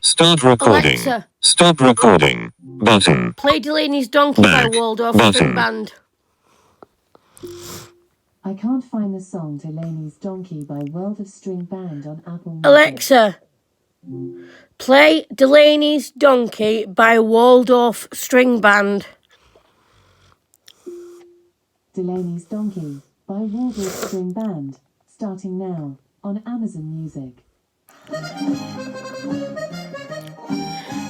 Start recording. Alexa, Stop recording. Button. play Delaney's Donkey by Waldorf String Band. I can't find the song Delaney's Donkey by World of String Band on Apple Music. Alexa, play Delaney's Donkey by Waldorf String Band. Delaney's Donkey by Waldorf String Band, starting now on Amazon Music.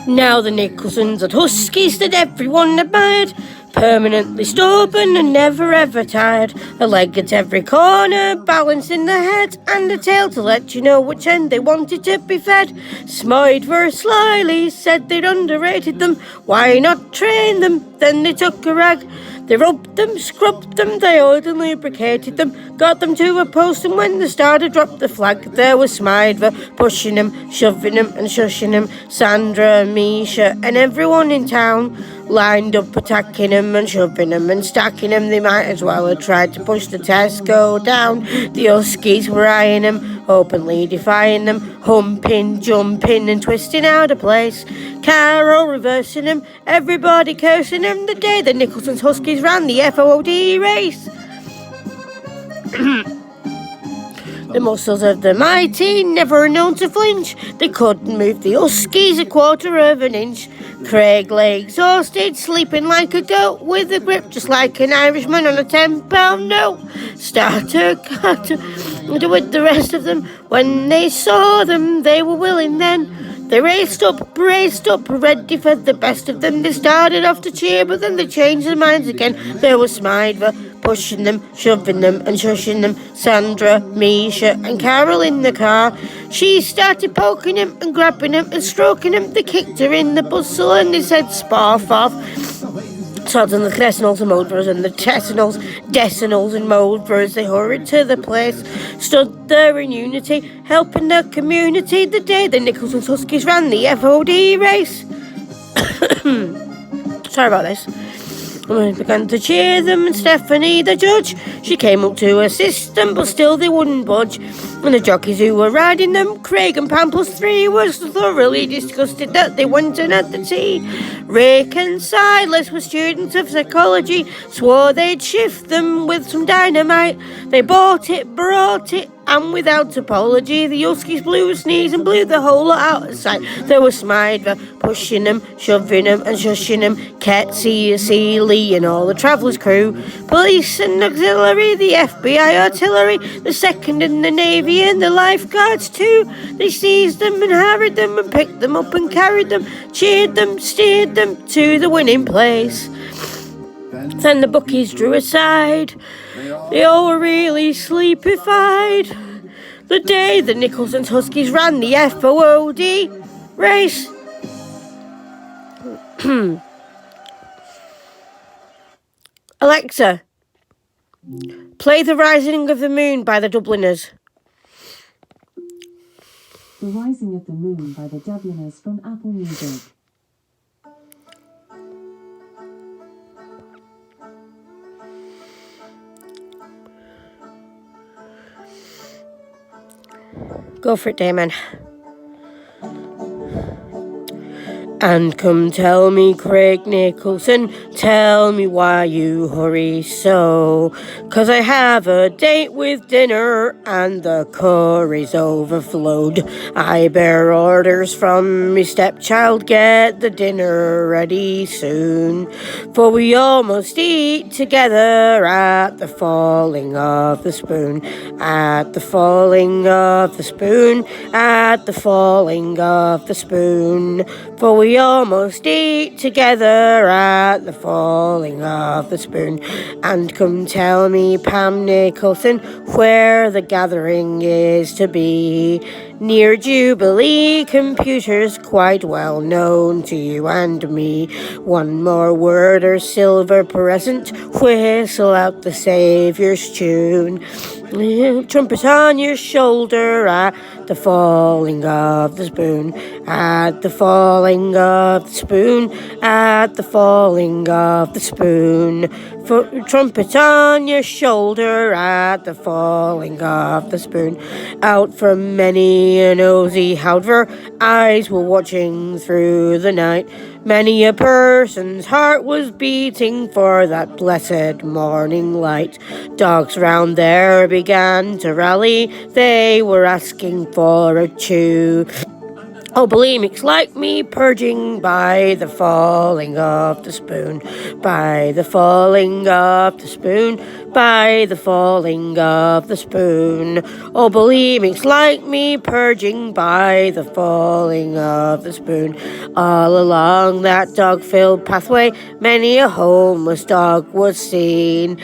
Now the Nicholsons and Huskies that everyone admired, permanently stubborn and never ever tired, a leg at every corner, balancing the head, and a tail to let you know which end they wanted to be fed. Smythe slyly said they'd underrated them, why not train them? Then they took a rag. They rubbed them, scrubbed them, they oiled and lubricated them, got them to a post, and when they started dropped the flag, there was Smythe pushing him, shoving him and shushing him. Sandra, Misha and everyone in town lined up attacking him and shoving him and stacking him. They might as well have tried to push the Tesco down. The Huskies were eyeing him, openly defying them, humping, jumping and twisting out of place. Carol reversing him, everybody cursing him the day the Nicholson's Huskies ran the FOD race. The muscles of the mighty, never known to flinch, they couldn't move the Huskies a quarter of an inch. Craig lay exhausted, sleeping like a goat, with a grip just like an Irishman on a £10 note. Starter, Carter, with the rest of them, when they saw them, they were willing then. They raced up, braced up, ready for the best of them. They started off to cheer, but then they changed their minds again. There was Smythe pushing them, shoving them and shushing them. Sandra, Misha and Carol in the car. She started poking him and grabbing him and stroking him. They kicked her in the bustle and they said sparf off. Sods and the Cressinals and Moldbros and the Tessinals, Decimals and Moldbros, they hurried to the place, stood there in unity, helping the community the day the Nicholson's Huskies ran the FOD race. Sorry about this. We began to cheer them, and Stephanie, the judge, she came up to assist them, but still they wouldn't budge. And the jockeys who were riding them, Craig and Pam plus 3, was thoroughly disgusted that they went in at the tea. Rick and Silas were students of psychology, swore they'd shift them with some dynamite. They bought it, brought it, and without apology, the Huskies blew a sneeze and blew the whole lot out of sight. There was Smythe pushing them, shoving them and shushing them. Ketsy, Seeley and all the Travellers' crew. Police and auxiliary, the FBI artillery, the second and the Navy and the lifeguards too. They seized them and harried them and picked them up and carried them, cheered them, steered them to the winning place. Then the bookies drew aside. They all were really sleepified. The day the Nicholson's Huskies ran the FOD race. Alexa, play The Rising of the Moon by the Dubliners. The Rising of the Moon by the Dubliners from Apple Music. Go for it, Damon. And come tell me, Craig Nicholson, tell me why you hurry so. 'Cause I have a date with dinner and the curry's overflowed. I bear orders from me stepchild, get the dinner ready soon. For we all must eat together at the falling of the spoon. At the falling of the spoon, at the falling of the spoon. For we almost eat together at the falling of the spoon. And come tell me, Pam Nicholson, where the gathering is to be. Near Jubilee Computers, quite well known to you and me. One more word or silver present, whistle out the Saviour's tune. Trumpet on your shoulder at the falling of the spoon, at the falling of the spoon, at the falling of the spoon. Trumpet on your shoulder at the falling of the spoon. Out from many a nosy however, eyes were watching through the night. Many a person's heart was beating for that blessed morning light. Dogs round there began to rally, they were asking for a chew. Oh, bulimics like me purging by the falling of the spoon, by the falling of the spoon, by the falling of the spoon. Oh, bulimics like me purging by the falling of the spoon. All along that dog-filled pathway, many a homeless dog was seen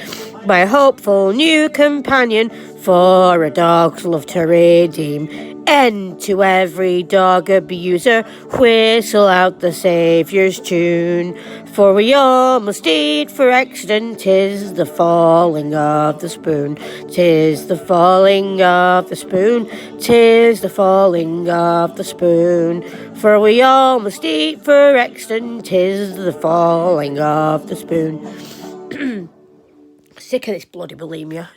by a hopeful new companion for a dog's love to redeem. End to every dog abuser, whistle out the Saviour's tune. For we all must eat for accident, 'tis the falling of the spoon. 'Tis the falling of the spoon, 'tis the falling of the spoon. For we all must eat for accident, 'tis the falling of the spoon. Sick of this bloody bulimia.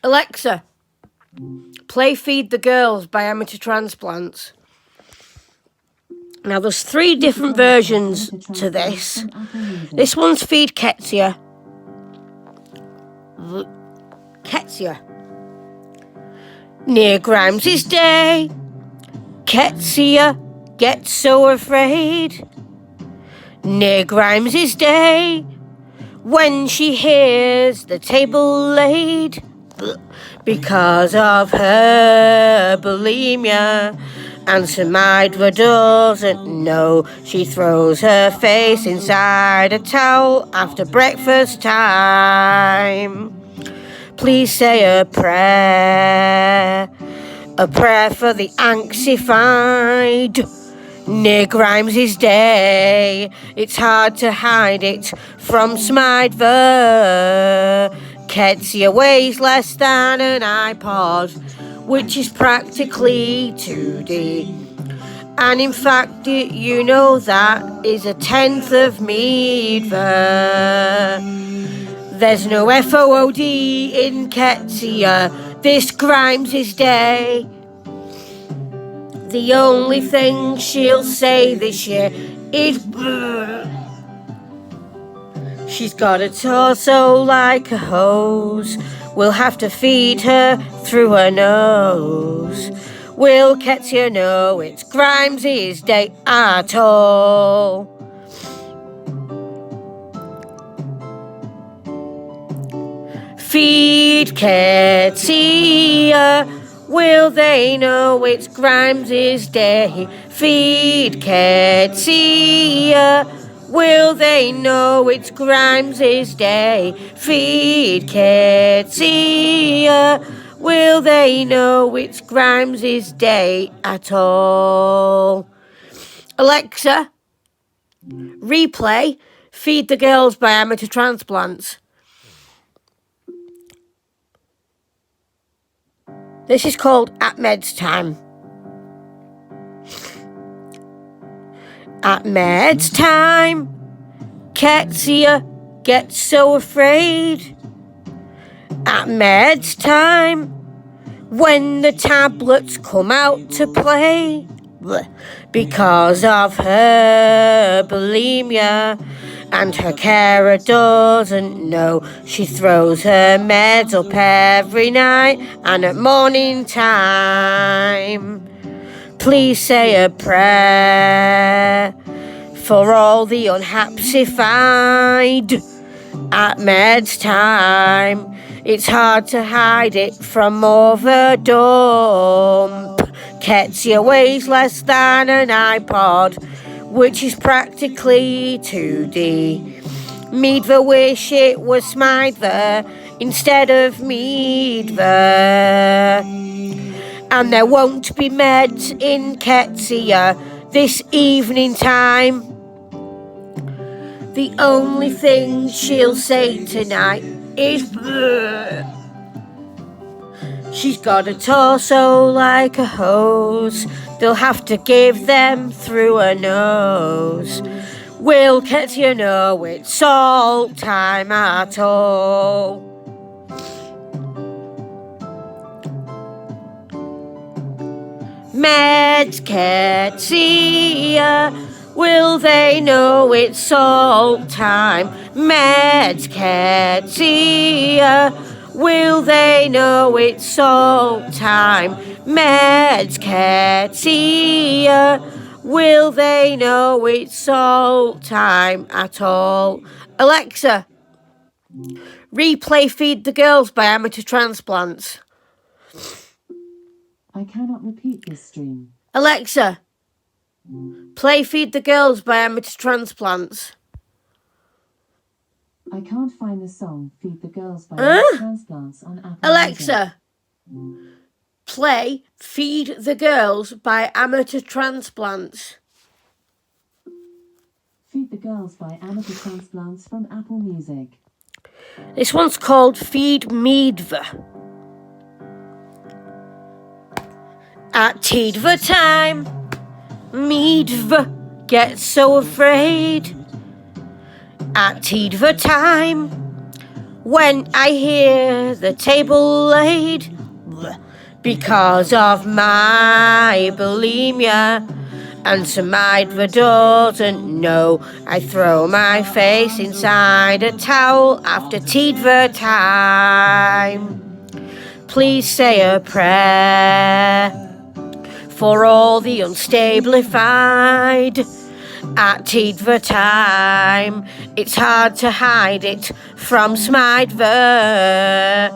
Alexa, play Feed the Girls by Amateur Transplants. Now, there's 3 different versions to this. This one's Feed Ketsia. Ketsia. Near Grimes's day, Ketsia gets so afraid. Near Grimes's day, when she hears the table laid. Because of her bulimia, and Samaidva doesn't know. She throws her face inside a towel after breakfast time. Please say a prayer for the anxified. Near Grimes's day, it's hard to hide it from Smaidva. Ketsia weighs less than an iPod, which is practically 2D. And in fact, you know that is a 10th of Meadva. There's no FOOD in Ketsia this Grimes's day. The only thing she'll say this year is brr. She's got a torso like a hose. We'll have to feed her through her nose. Will Ketsia know it's Grimes's day at all? Feed Ketsia. Will they know it's Grimes's day? Feed Ketsia. Will they know it's Grimes's day? Feed Ketsia. Will they know it's Grimes's day at all? Alexa, replay Feed the Girls by Amateur Transplants. This is called At Med's Time. At Med's time, Ketsia gets so afraid. At Med's time, when the tablets come out to play. Because of her bulimia, and her carer doesn't know. She throws her meds up every night and at morning time. Please say a prayer for all the unhapsified. At Med's time, it's hard to hide it from overdump. Ketsia weighs less than an iPod, which is practically 2D. Meadva wish it was Smaidva instead of Meadva. And there won't be meds in Ketsia this evening time. The only thing she'll say tonight is brr. She's got a torso like a hose. They'll have to give them through her nose. Will Ketsia know it's salt time at all? Meds Ketsia, will they know it's salt time? Meds Ketsia, will they know it's salt time? Meds Ketsia, will they know it's salt time at all? Alexa, replay Feed the Girls by Amateur Transplants. I cannot repeat this stream. Alexa, play Feed the Girls by Amateur Transplants. I can't find the song Feed the Girls by Amateur Transplants on Apple Music. Alexa, play Feed the Girls by Amateur Transplants. Feed the Girls by Amateur Transplants from Apple Music. This one's called Feed Meadva. At Teedva time, Meadva gets so afraid. At Teedva time, when I hear the table laid, because of my bulimia, and Samaidva doesn't know, I throw my face inside a towel after Teedva time. Please say a prayer for all the unstabilified. At Teedva time, it's hard to hide it from Smaidva.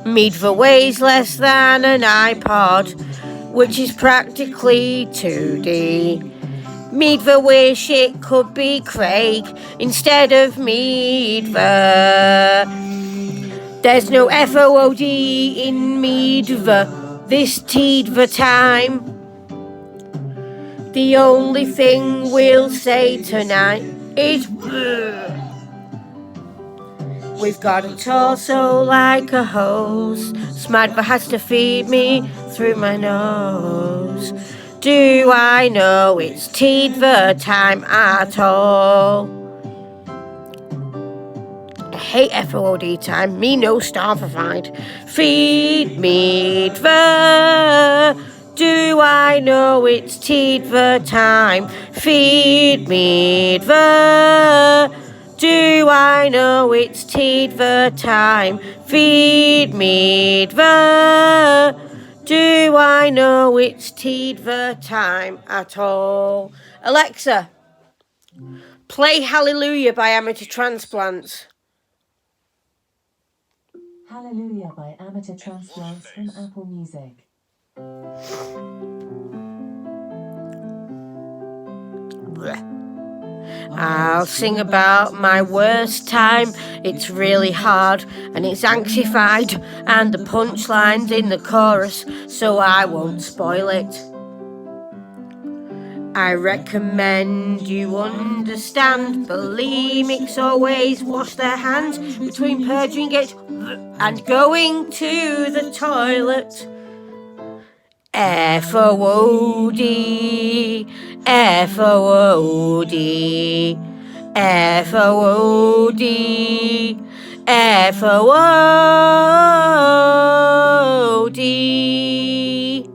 Meadva weighs less than an iPod, which is practically 2D. Meadva wish it could be Craig instead of Meadva. There's no FOOD in Meadva this Teedva time. The only thing we'll say tonight is we've got a torso like a hose. Smadva has to feed me through my nose. Do I know it's Teedva time at all? I hate FOOD time, me no starvified. Feed me Meadva. Do I know it's Teedva time? Feed me Meadva. Do I know it's Teedva time? Feed me Meadva. Do I know it's Teedva time at all? Alexa, play Hallelujah by Amateur Transplants. Hallelujah by Amateur Transplants from Apple Music. I'll sing about my worst time. It's really hard and it's anxified, and the punchline's in the chorus, so I won't spoil it. I recommend you understand bulimics always wash their hands between purging it and going to the toilet. FOOD, FOOD, FOOD, FOOD.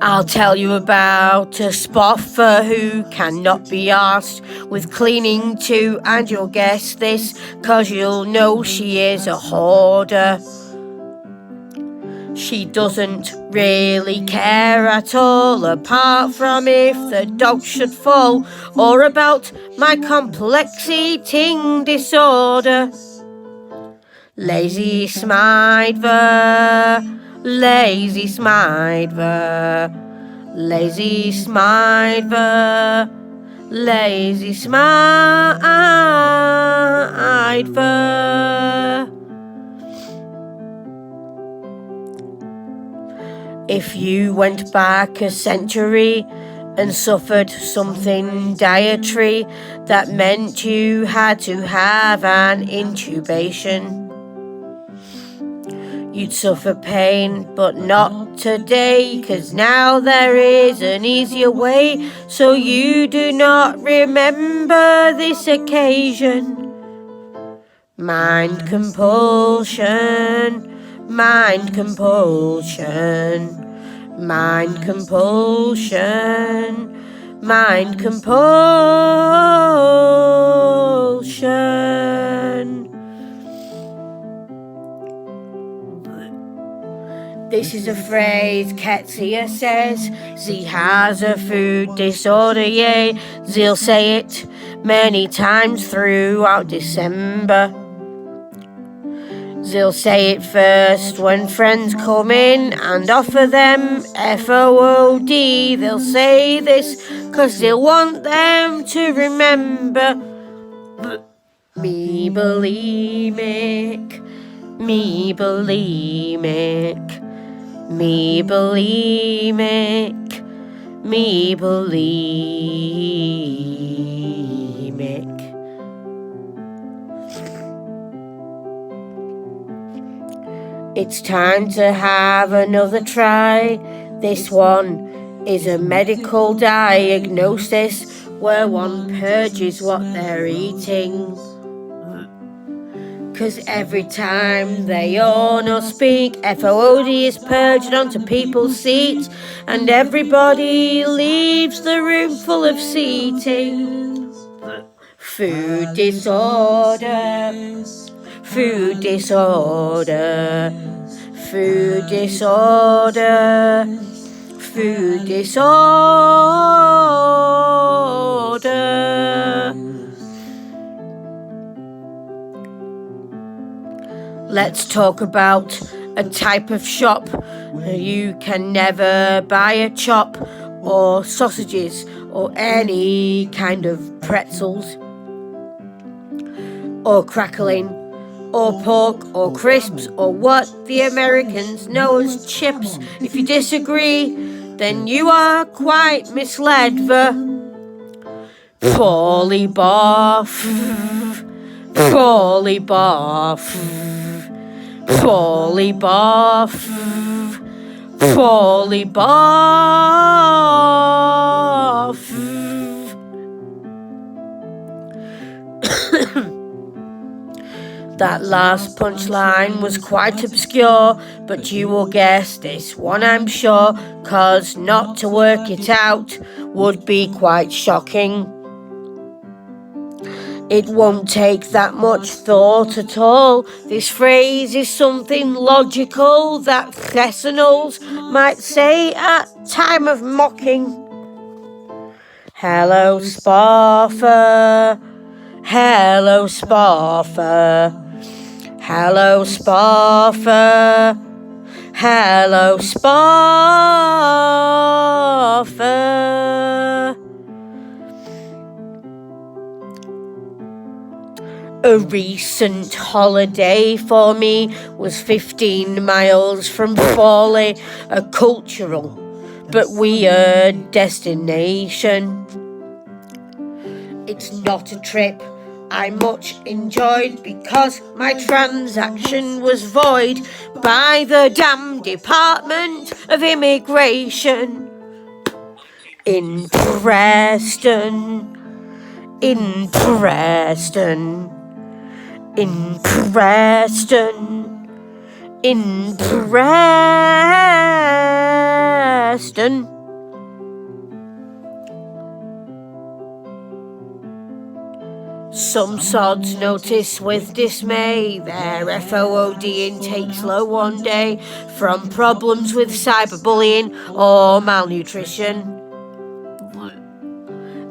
I'll tell you about a spoffer who cannot be arsed with cleaning too, and you'll guess this, 'cause you'll know she is a hoarder. She doesn't really care at all, apart from if the dog should fall, or about my complex eating disorder. Lazy Smaidva, lazy Smaidva, lazy Smaidva, lazy Smaidva. If you went back a century and suffered something dietary that meant you had to have an intubation, You'd suffer pain, but not today, 'cause now there is an easier way, so you do not remember this occasion. Mind compulsion, mind compulsion, mind compulsion, mind compulsion. This is a phrase Ketsia says. She has a food disorder, yay. She'll say it many times throughout December. She'll say it first when friends come in and offer them FOOD. They'll say this 'cause they'll want them to remember. Me bulimic, me bulimic. Me bulimic, me bulimic. It's time to have another try. This one is a medical diagnosis where one purges what they're eating. 'Cause every time they yawn or speak, FOOD is purged onto people's seats, and everybody leaves the room full of seating. Food disorder, food disorder, food disorder, food disorder. Let's talk about a type of shop. You can never buy a chop or sausages or any kind of pretzels or crackling or pork or crisps or what the Americans know as chips. If you disagree, then you are quite misled. Poorly boff, poorly boff. Poorly boff, poorly boff. That last punchline was quite obscure, but you will guess this one, I'm sure, 'cause not to work it out would be quite shocking. It won't take that much thought at all. This phrase is something logical that Thessalonals might say at time of mocking. Hello, Sparfer. Hello, Sparfer. Hello, Sparfer. Hello, Sparfer. A recent holiday for me was 15 miles from Fawley, a cultural but weird destination. It's not a trip I much enjoyed because my transaction was void by the damn Department of Immigration. In Preston, in Preston, in Preston, in Preston. Some sods notice with dismay their FOOD intake's low one day from problems with cyberbullying or malnutrition.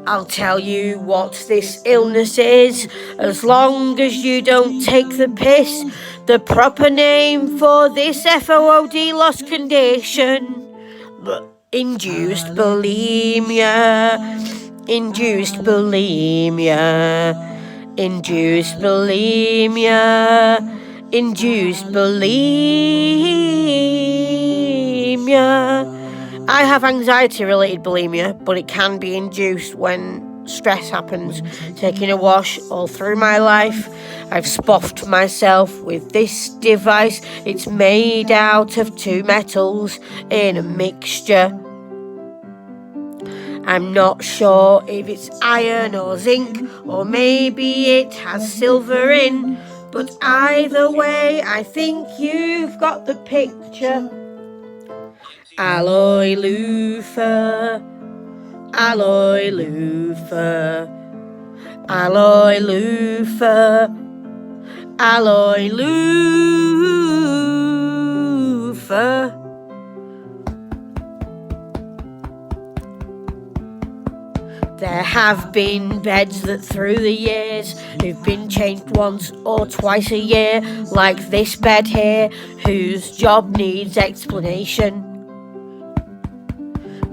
I'll tell you what this illness is, as long as you don't take the piss. The proper name for this FOOD loss condition: induced bulimia, induced bulimia, induced bulimia, induced bulimia. I have anxiety-related bulimia, but it can be induced when stress happens. Taking a wash all through my life. I've spoffed myself with this device. It's made out of 2 metals in a mixture. I'm not sure if it's iron or zinc, or maybe it has silver in. But either way, I think you've got the picture. Alloy loofah, alloy loofah, alloy loofah, alloy loofah. There have been beds that through the years who've been changed once or twice a year, like this bed here, whose job needs explanation.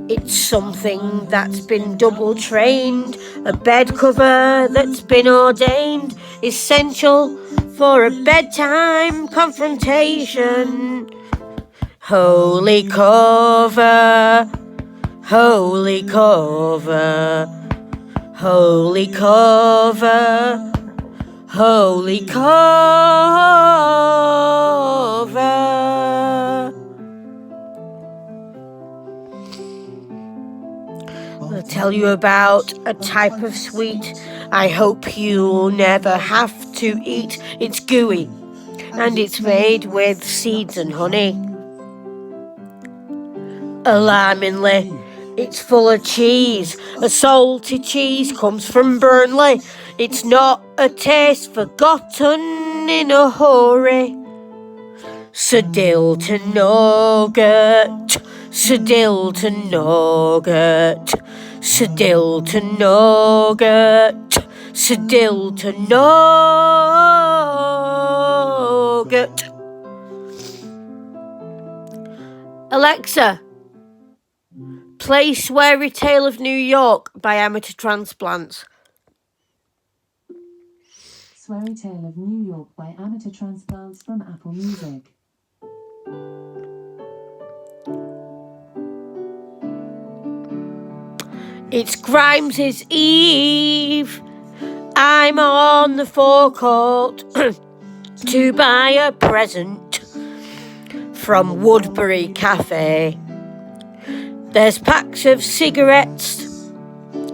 It's something that's been double trained, a bed cover that's been ordained, essential for a bedtime confrontation. Holy cover, holy cover, holy cover, holy cover. I'll tell you about a type of sweet I hope you'll never have to eat. It's gooey and it's made with seeds and honey. Alarmingly, it's full of cheese. A salty cheese comes from Burnley. It's not a taste forgotten in a hurry. Sydilton nougat, Sydilton nougat, Sydilton nougat, Sydilton nougat. Alexa, play Sweary Tale of New York by Amateur Transplants. Sweary Tale of New York by Amateur Transplants from Apple Music. It's Grimes's Eve. I'm on the forecourt to buy a present from Woodbury Cafe. There's packs of cigarettes.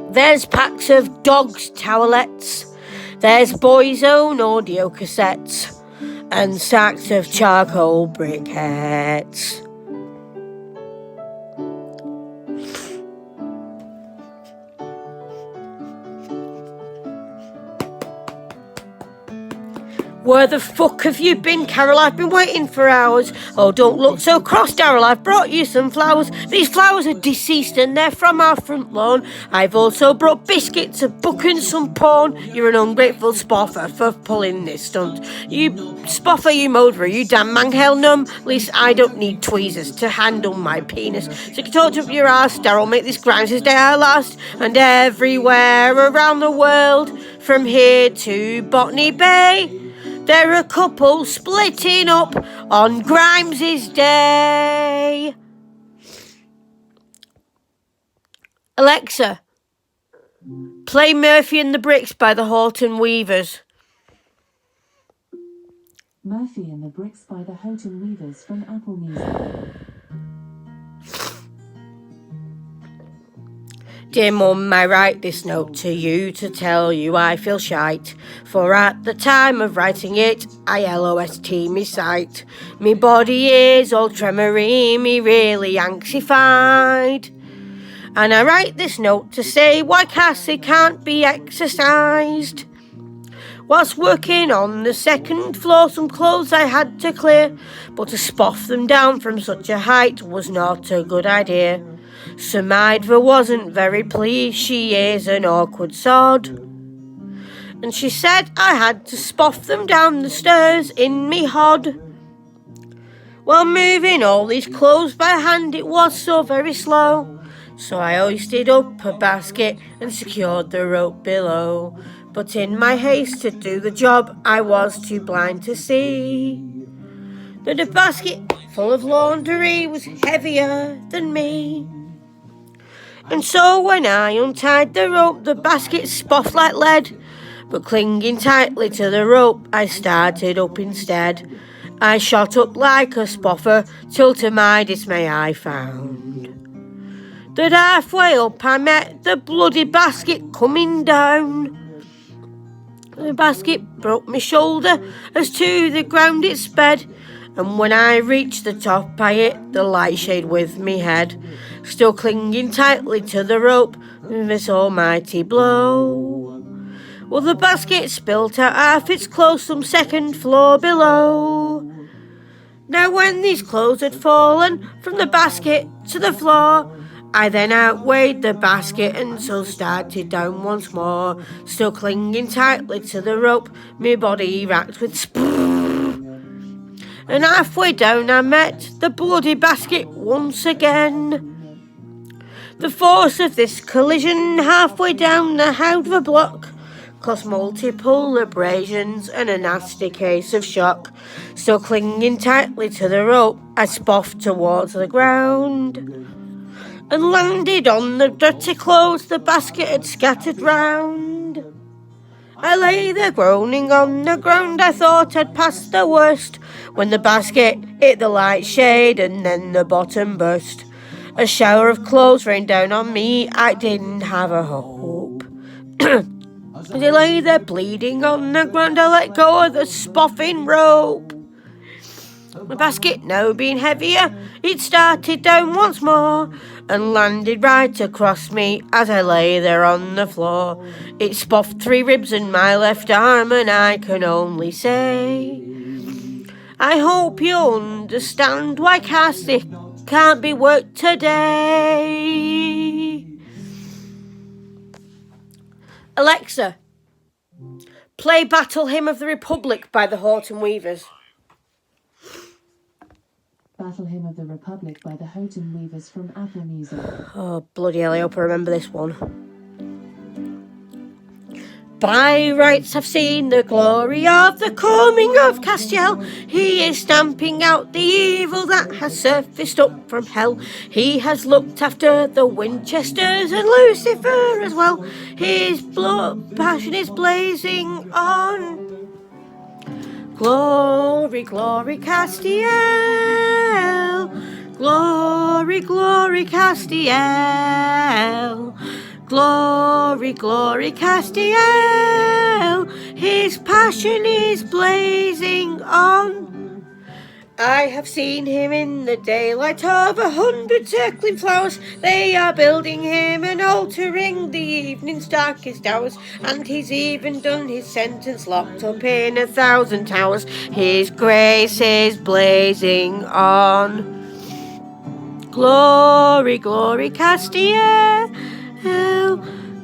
There's packs of dogs' towelettes. There's boys' own audio cassettes and sacks of charcoal briquettes. Where the fuck have you been, Carol? I've been waiting for hours. Oh, don't look so cross, Daryl. I've brought you some flowers. These flowers are deceased and they're from our front lawn. I've also brought biscuits, a book and some porn. You're an ungrateful spoffer for pulling this stunt. You spoffer, you moderer, you damn manghell numb. At least I don't need tweezers to handle my penis. So you can torch up your arse, Daryl, make this Grimes' day our last. And everywhere around the world, from here to Botany Bay, there are a couple splitting up on Grimes' day. Alexa, play Murphy and the Bricks by the Horton Weavers. Murphy and the Bricks by the Houghton Weavers from Apple Music. Dear Mum, I write this note to you to tell you I feel shite, for at the time of writing it, I lost me sight. Me body is all tremory, me really anxified. And I write this note to say why Cassie can't be exercised. Whilst working on the second floor, some clothes I had to clear, but to spoff them down from such a height was not a good idea. Sir Maidva wasn't very pleased, she is an awkward sod. And she said I had to spoff them down the stairs in me hod. While moving all these clothes by hand, it was so very slow. So I hoisted up a basket and secured the rope below. But in my haste to do the job, I was too blind to see that the basket full of laundry was heavier than me. And so when I untied the rope, the basket spoffed like lead. But clinging tightly to the rope, I started up instead. I shot up like a spoffer, till to my dismay I found that halfway up I met the bloody basket coming down. The basket broke my shoulder as to the ground it sped, and when I reached the top I hit the light shade with me head, still clinging tightly to the rope with this almighty blow. Well, the basket spilt out half its clothes some second floor below. Now when these clothes had fallen from the basket to the floor, I then outweighed the basket and so started down once more, still clinging tightly to the rope, my body racked with and halfway down I met the bloody basket once again. The force of this collision halfway down the Howdver block caused multiple abrasions and a nasty case of shock. Still clinging tightly to the rope, I spoffed towards the ground and landed on the dirty clothes the basket had scattered round. I lay there groaning on the ground, I thought I'd passed the worst, when the basket hit the light shade and then the bottom burst. A shower of clothes rained down on me, I didn't have a hope. As I lay there bleeding on the ground, I let go of the spoffing rope. The basket now being heavier, it started down once more and landed right across me as I lay there on the floor. It spoffed 3 ribs in my left arm, and I can only say, I hope you understand why Cassie can't be worked today. Alexa, play Battle Hymn of the Republic by the Horton Weavers. Battle Hymn of the Republic by the Houghton Weavers from Apple Music. Oh, bloody hell, I hope I remember this one. By rights I've seen the glory of the coming of Castiel. He is stamping out the evil that has surfaced up from hell. He has looked after the Winchesters and Lucifer as well. His blood passion is blazing on. Glory, glory, Castiel. Glory, glory, Castiel. Glory, glory, Castiel. His passion is blazing on. I have seen him in the daylight of 100 circling flowers. They are building him and altering the evening's darkest hours. And he's even done his sentence, locked up in 1,000 towers. His grace is blazing on. Glory, glory, Castiel.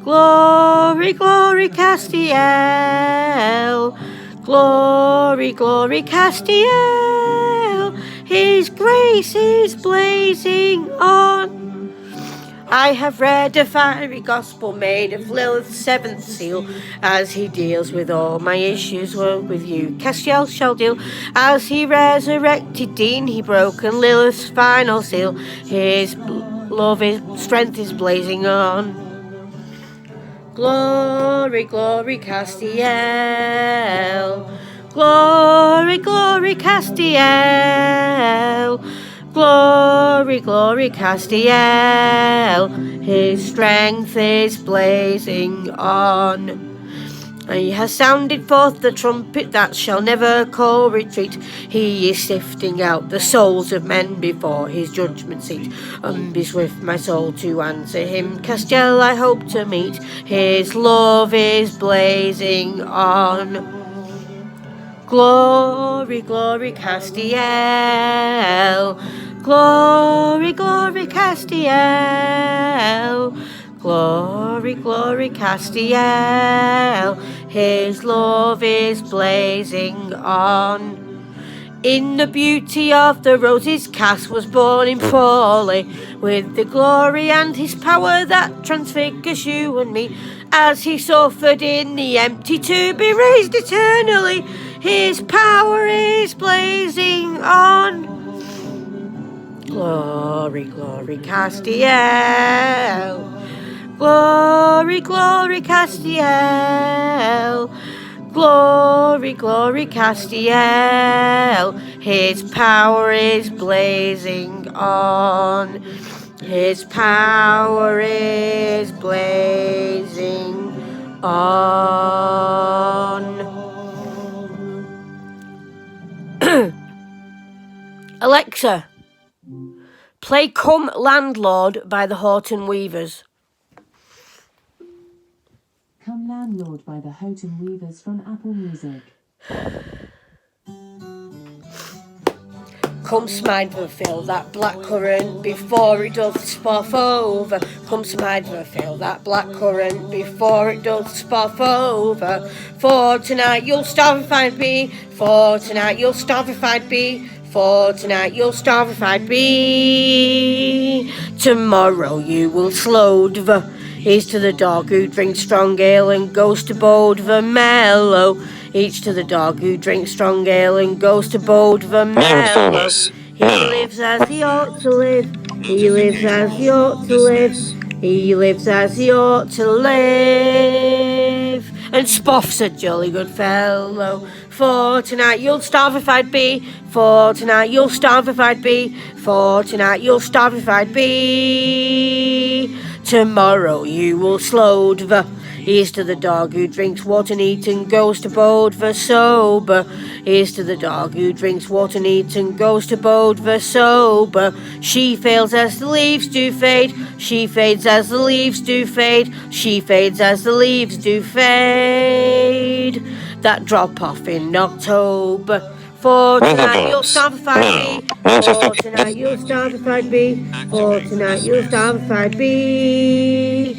Glory, glory, Castiel. Glory, glory, Castiel. His grace is blazing on. I have read a fiery gospel made of Lilith's 7th seal. As he deals with all my issues, well, with you Castiel shall deal. As he resurrected Dean, he broken Lilith's final seal. His love, his strength is blazing on. Glory, glory, Castiel. Glory, glory, Castiel. Glory, glory, Castiel. His strength is blazing on. He has sounded forth the trumpet that shall never call retreat. He is sifting out the souls of men before his judgment seat. And be swift, my soul, to answer him. Castiel I hope to meet. His love is blazing on. Glory, glory, Castiel. Glory, glory, Castiel. Glory, glory, Castiel. His love is blazing on. In the beauty of the roses, Cass was born in folly, with the glory and his power that transfigures you and me. As he suffered in the empty to be raised eternally, his power is blazing on. Glory, glory, Castiel. Glory, glory, Castiel. Glory, glory, Castiel. His power is blazing on. His power is blazing on. Alexa, play Come Landlord by the Horton Weavers. Come Landlord by the Houghton Weavers from Apple Music. Come Smidver, fill that black currant before it doth spoff over. Come Smidver, fill that black currant before it doth spoff over. For tonight you'll starve if I'd be. For tonight you'll starve if I'd be. For tonight you'll starve if I'd be. Tomorrow you will slowdver. Here's to the dog who drinks strong ale and goes to Bodver Mellow. Each to the dog who drinks strong ale and goes to Bodver Mellow. Mindfulness. He lives as he ought to live. He lives as he ought to live. He lives as he ought to live. And Spoff's a jolly good fellow. For tonight you'll starve if I'd be. For tonight you'll starve if I'd be. For tonight you'll starve if I'd be. Tomorrow you will slowdver. Here's to the dog who drinks water neat and goes to Bodver sober. Here's to the dog who drinks water neat and goes to Bodver sober. She fails as the leaves do fade. She fades as the leaves do fade. She fades as the leaves do fade. That drop off in October. For tonight you'll starve if I'd be. For tonight you'll starve if I'd be. For tonight you'll starve if I'd be.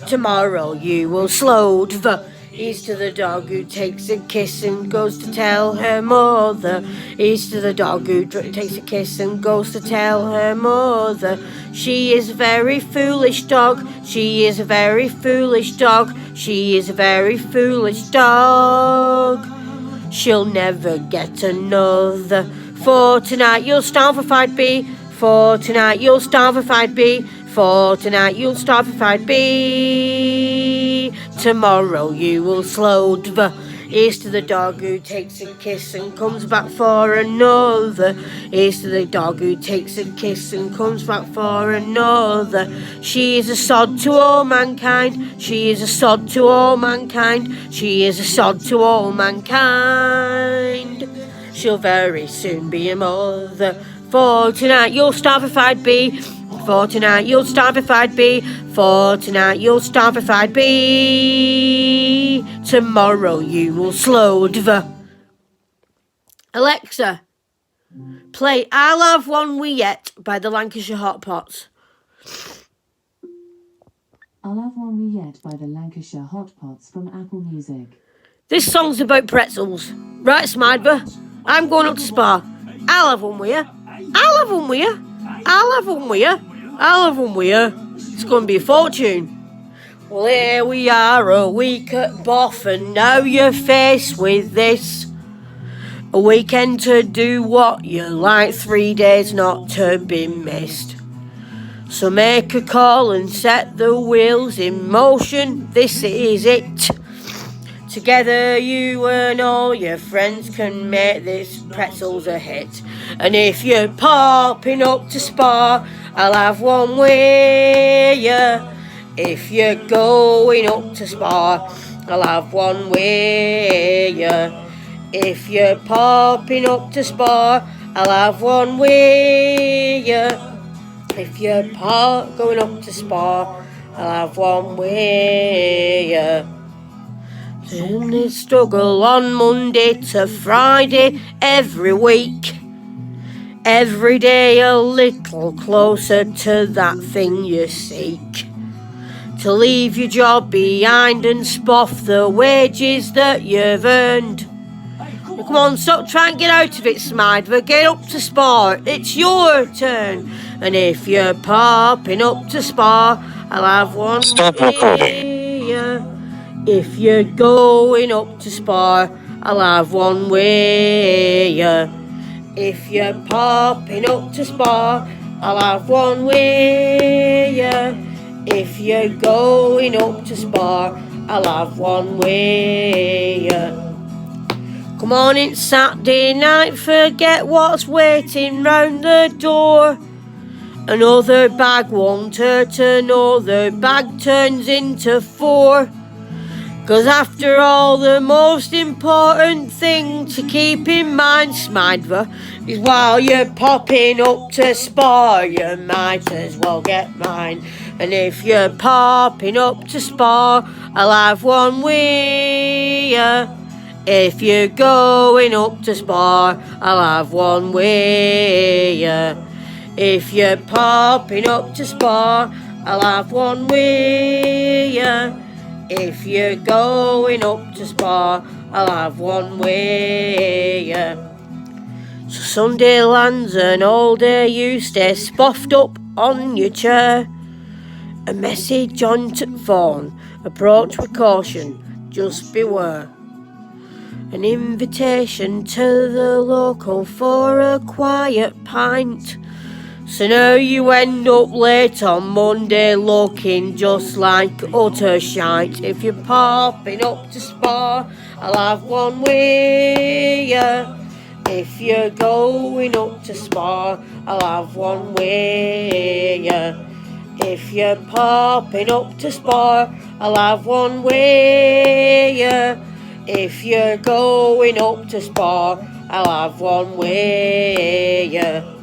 Tomorrow you will slowdver. Here's to the dog who takes a kiss and goes to tell her mother. Here's to the dog who takes a kiss and goes to tell her mother. She is a very foolish dog. She is a very foolish dog. She is a very foolish dog. She'll never get another. For tonight you'll starve if I'd be. For tonight you'll starve if I'd be. For tonight you'll starve if I'd be. Tomorrow you will slowdver. Here's to the dog who takes a kiss and comes back for another. Here's to the dog who takes a kiss and comes back for another. She is a sod to all mankind. She is a sod to all mankind. She is a sod to all mankind. She'll very soon be a mother. For tonight you'll starve if I'd be. For tonight you'll starve if I'd be. For tonight you'll starve if I'd be. Tomorrow you will slowdver. Alexa, play I'll Have One We Yet by the Lancashire Hot Pots. I'll Have One We Yet by the Lancashire Hot Pots from Apple Music. This song's about pretzels. Right, Smidver? I'm going up to Spa. I'll have one with you. I'll have one with you. I'll have one with you. I'll have one with you. It's going to be a fortune. Well, here we are a week at Boff, and now you're faced with this. A weekend to do what you like, 3 days not to be missed. So make a call and set the wheels in motion. This is it. Together you and all your friends can make this pretzels a hit. And if you're popping up to Spa, I'll have one with you. If you're going up to Spa, I'll have one with you. If you're popping up to Spa, I'll have one with you. If you're going up to Spa, I'll have one with you. In this struggle on Monday to Friday every week. Every day a little closer to that thing you seek. To leave your job behind and spoff the wages that you've earned. Come on, stop trying to get out of it, Smidver. Get up to Spa. It's your turn. And if you're popping up to Spa, I'll have one. Stop recording. Here. If you're going up to Spa, I'll have one with you. If you're popping up to Spa, I'll have one with you. If you're going up to Spa, I'll have one with you. Come on, it's Saturday night, forget what's waiting round the door. Another bag won't hurt, another bag turns into 4. 'Cause after all, the most important thing to keep in mind, Smidra, is while you're popping up to Spa, you might as well get mine. And if you're popping up to Spa, I'll have one with you. If you're going up to Spa, I'll have one with you. If you're popping up to Spa, I'll have one with you. If you're going up to Spa, I'll have one with you. So Sunday lands and all day you stay spoffed up on your chair. A message on to phone, approach with caution, just beware. An invitation to the local for a quiet pint. So now you end up late on Monday looking just like utter shite. If you're popping up to Spa, I'll have one with you. If you're going up to Spa, I'll have one with you. If you're popping up to Spa, I'll have one with you. If you're going up to Spa, I'll have one with you.